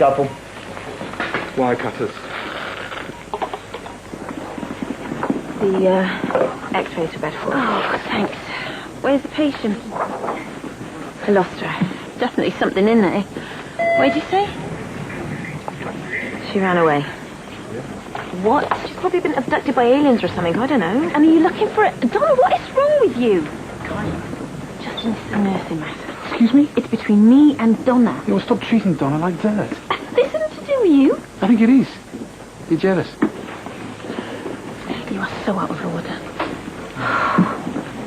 scalpel. Wire cutters. The X-rays are better for us. Oh, thanks. Where's the patient? I lost her. Definitely something in there. Where'd you say? She ran away. What? She's probably been abducted by aliens or something. I don't know. And are you looking for it? Donna, what is wrong with you? Justin, this is a nursing matter. Excuse me? It's between me and Donna. You will stop treating Donna like dirt. This isn't to do with you. I think it is. You're jealous. You are so out of order.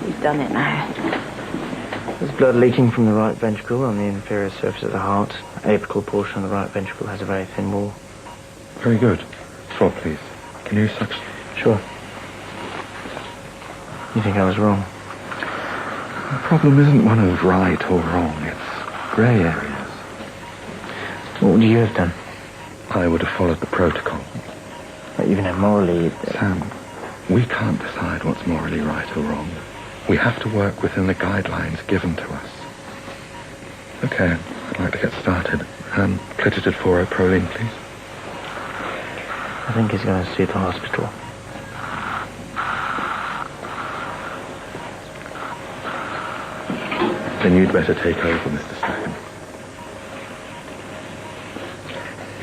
You've done it now. There's blood leaking from the right ventricle on the inferior surface of the heart. The apical portion of the right ventricle has a very thin wall. Very good. Swab, please. Can you suction? Sure. You think I was wrong? The problem isn't one of right or wrong. It's grey areas. What would you have done? I would have followed the protocol. But even though morally... Sam, we can't decide what's morally right or wrong. We have to work within the guidelines given to us. Okay, I'd like to get started. Platelet 4 proline, please. I think he's going to see the hospital. Then you'd better take over, Mr. Strachan.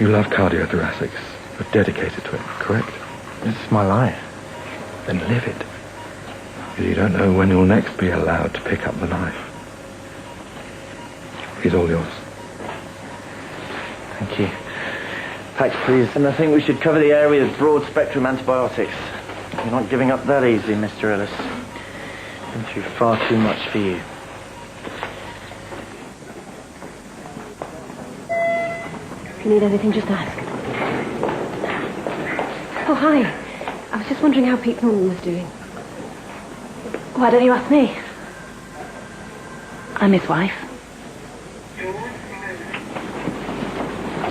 You love cardiothoracics. You're dedicated to it, correct? This is my life. Then live it. Because you don't know when you'll next be allowed to pick up the knife. He's all yours. Thank you. Packs, please. And I think we should cover the area with broad-spectrum antibiotics. You're not giving up that easy, Mr. Ellis. Been through far too much for you. If you need anything, just ask. Oh, hi. I was just wondering how Pete Norton was doing. Why don't you ask me? I'm his wife.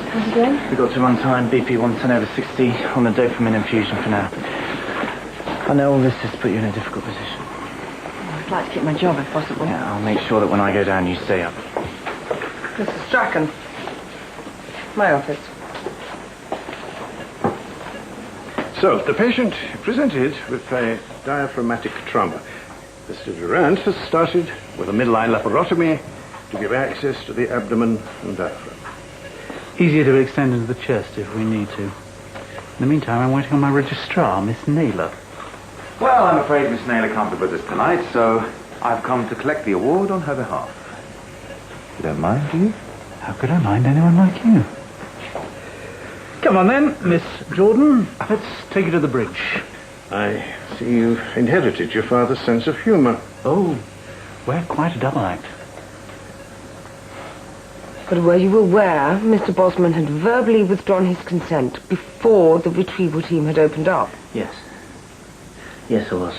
How's he doing? We've got to run time, BP 110/60 on the dopamine infusion for now. I know all this is to put you in a difficult position. I'd like to keep my job if possible. Yeah, I'll make sure that when I go down, you stay up. Mr. Strachan. My office. So, the patient presented with a diaphragmatic trauma. Mr. Durant has started with a midline laparotomy to give access to the abdomen and diaphragm. Easier to extend into the chest if we need to. In the meantime, I'm waiting on my registrar, Miss Naylor. Well, I'm afraid Miss Naylor can't be with us tonight, so I've come to collect the award on her behalf. You don't mind, do you? How could I mind anyone like you? Come on then, Miss Jordan. Let's take you to the bridge. I see you've inherited your father's sense of humor. Oh, we're quite a double act. But were you aware Mr. Bosman had verbally withdrawn his consent before the retrieval team had opened up? Yes. Yes, I was.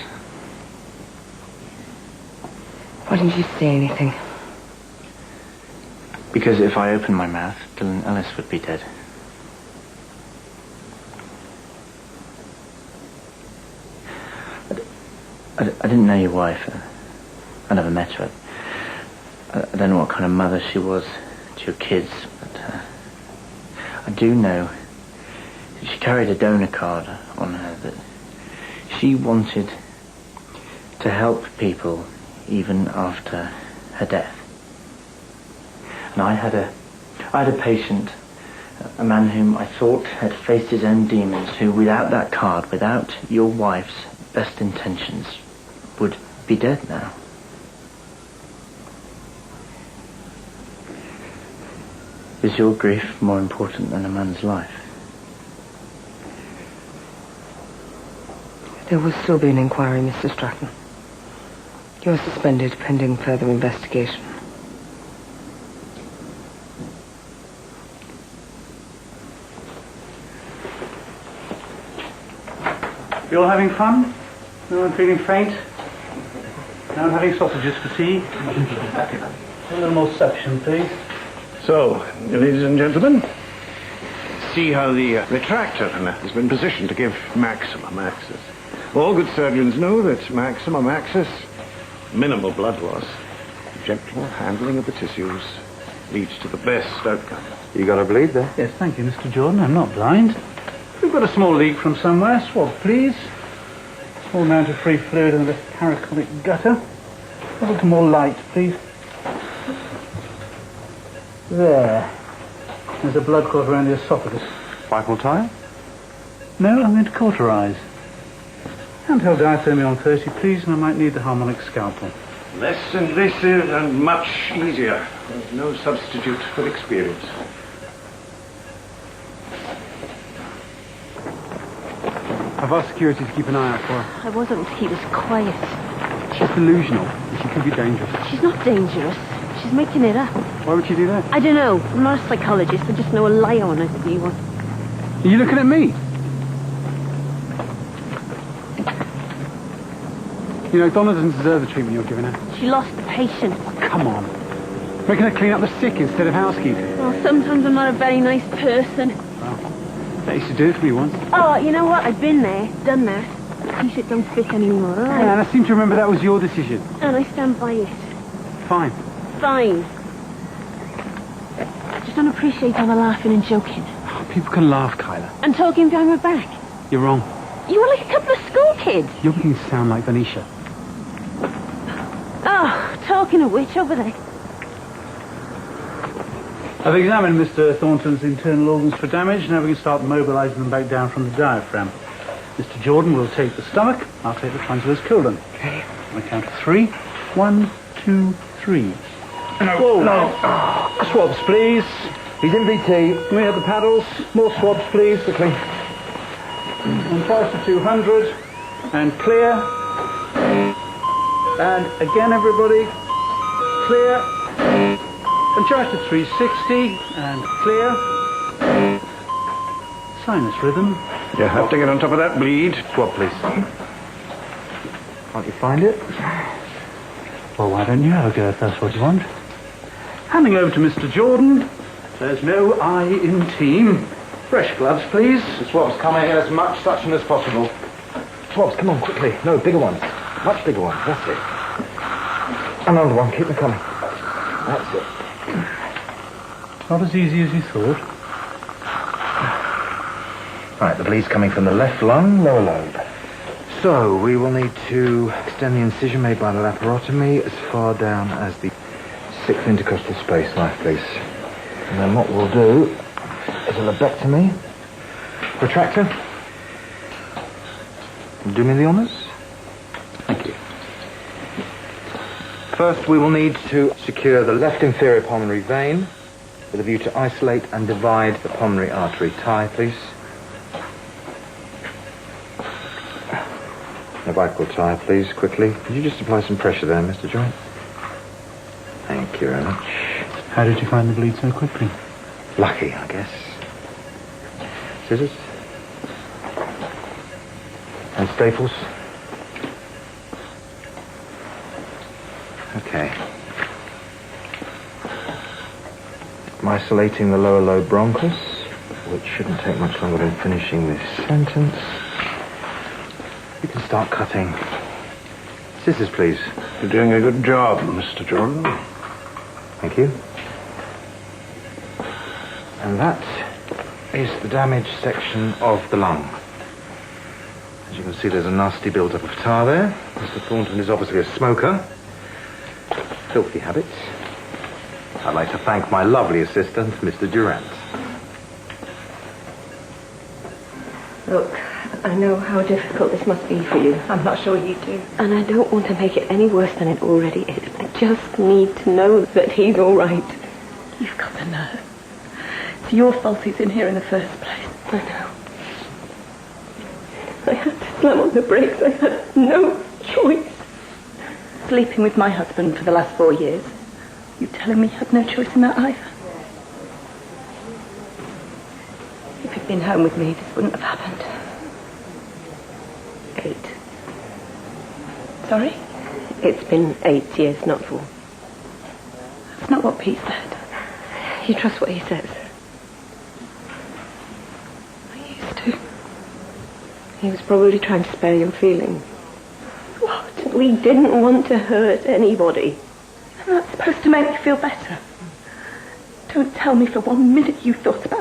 Why didn't you say anything? Because if I opened my mouth, Dylan Ellis would be dead. I didn't know your wife. I never met her. I don't know what kind of mother she was to your kids, but I do know that she carried a donor card on her that she wanted to help people even after her death. And I had a patient, a man whom I thought had faced his own demons, who without that card, without your wife's best intentions, would be dead now. Is your grief more important than a man's life? There will still be an inquiry, Mr. Stratton. You're suspended pending further investigation. You all having fun? No one feeling faint? No one having sausages for tea? A little more suction, please. So, ladies and gentlemen, see how the retractor has been positioned to give maximum access. All good surgeons know that maximum access, minimal blood loss, gentle handling of the tissues leads to the best outcome. You got a bleed there? Yes, thank you, Mr. Jordan. I'm not blind. We've got a small leak from somewhere. Swab, please. Small amount of free fluid in the paracolic gutter. A little more light, please. There. There's a blood clot around the esophagus. Vital tire? No, I'm going to cauterize. Handheld diathermy on 30, please, and I might need the harmonic scalpel. Less invasive and much easier. There's no substitute for experience. I've asked security to keep an eye out for her. I wasn't to keep us quiet. She's delusional, and she could be dangerous. She's not dangerous. She's making it up. Why would she do that? I don't know. I'm not a psychologist. I just know a lie on her to be one. Are you looking at me? You know, Donna doesn't deserve the treatment you're giving her. She lost the patient. Come on. Making her clean up the sick instead of housekeeping. Well, sometimes I'm not a very nice person. They used to do it for me once. Oh, you know what? I've been there, done that. T-shirt don't fit anymore, all right? And I seem to remember that was your decision. And I stand by it. Fine. Fine. I just don't appreciate all the laughing and joking. People can laugh, Kyla. And talking behind my back. You're wrong. You were like a couple of school kids. You're beginning to sound like Venetia. Oh, talking of which, over there. I've examined Mr. Thornton's internal organs for damage. Now we can start mobilizing them back down from the diaphragm. Mr. Jordan will take the stomach. I'll take the transverse colon. Okay. On the count of 3. 1, 2, 3. No. Swabs, please. He's in VT. Can we have the paddles? More swabs, please. Quickly. And twice to 200. And clear. And again, everybody. Clear. And charge to 360, and clear. Sinus rhythm. You have to get on top of that bleed. Swab, please. Can't you find it? Well, why don't you have a go if that's what you want? Handing over to Mr. Jordan. There's no I in team. Fresh gloves, please. The swabs, come and get as much suction as possible. Swabs, come on, quickly. No, bigger ones. Much bigger ones, that's it. Another one, keep them coming. That's it. Not as easy as you thought. Right, the bleed's coming from the left lung, lower lobe. So, we will need to extend the incision made by the laparotomy as far down as the 6th intercostal space. Knife, please. And then what we'll do is a lobectomy. Retractor. Do me the honours. Thank you. First, we will need to secure the left inferior pulmonary vein with a view to isolate and divide the pulmonary artery. Tie, please. A vital tie, please, quickly. Could you just apply some pressure there, Mr. Joint? Thank you very much. How did you find the bleed so quickly? Lucky, I guess. Scissors. And staples. Okay. I'm isolating the lower lobe bronchus, which shouldn't take much longer than finishing this sentence. You can start cutting. Scissors, please. You're doing a good job, Mr. Jordan. Thank you. And that is the damaged section of the lung. As you can see, there's a nasty build-up of tar there. Mr. Thornton is obviously a smoker. Filthy habits. I'd like to thank my lovely assistant, Mr. Durant. Look, I know how difficult this must be for you. I'm not sure you do. And I don't want to make it any worse than it already is. I just need to know that he's all right. You've got the nerve. It's your fault he's in here in the first place. I know. I had to slam on the brakes. I had no choice. Sleeping with my husband for the last 4 years. You telling me you had no choice in that either? If you'd been home with me, this wouldn't have happened. 8. Sorry? It's been 8 years, not 4. That's not what Pete said. You trust what he says? I used to. He was probably trying to spare your feelings. What? We didn't want to hurt anybody. And that's supposed to make me feel better. Don't tell me for 1 minute you thought about